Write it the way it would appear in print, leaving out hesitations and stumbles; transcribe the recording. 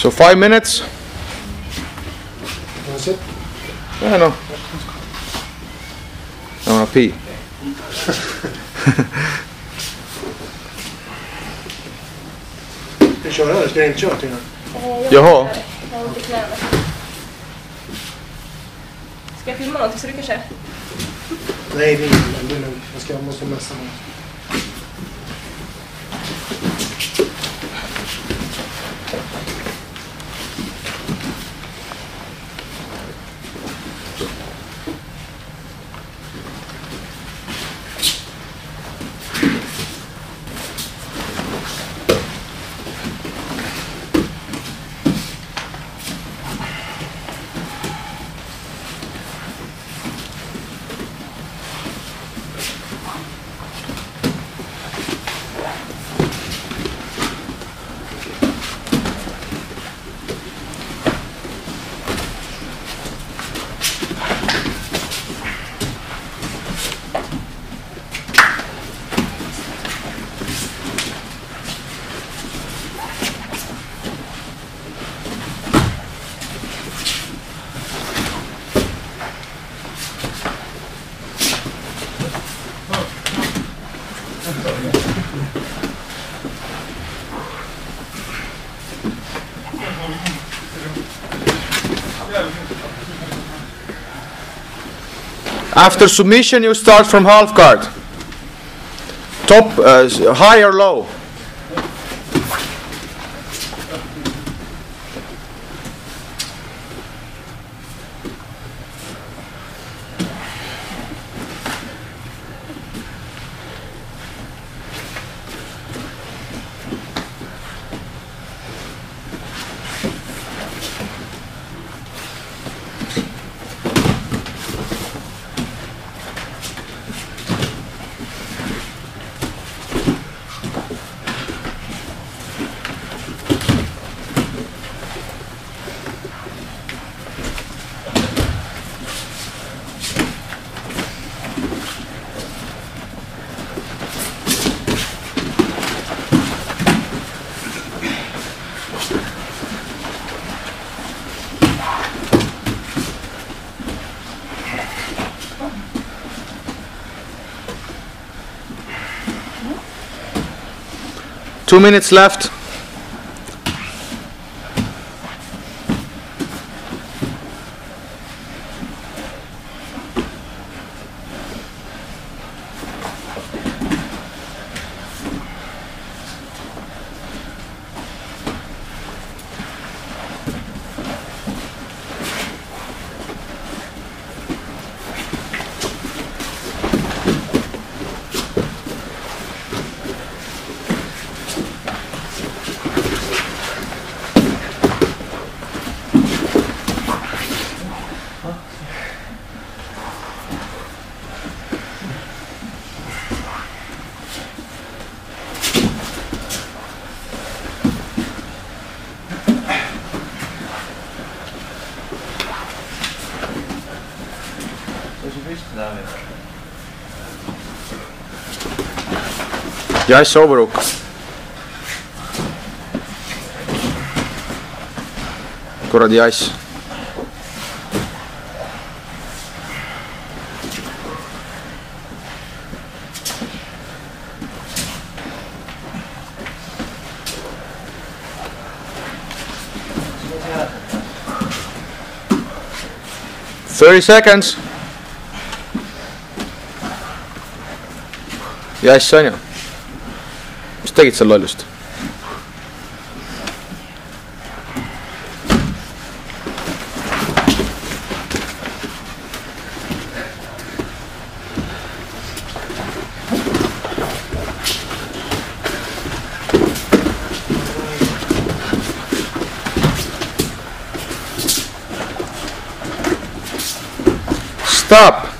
So 5 minutes. That's it? I know. I wanna pee. Vi kör här, ska jag inte köra till den? Jaha. Jag har ont i knäna. Ska jag filma någonting så du kan köra? Nej, det är inte lugnt. Jag måste mässa något. After submission, you start from half guard. Top, high or low? Two minutes left. Jag är sovrok. Kuradi asja. Thirty seconds. Ja asja on ju. Mis tegid seal lollust? Stop!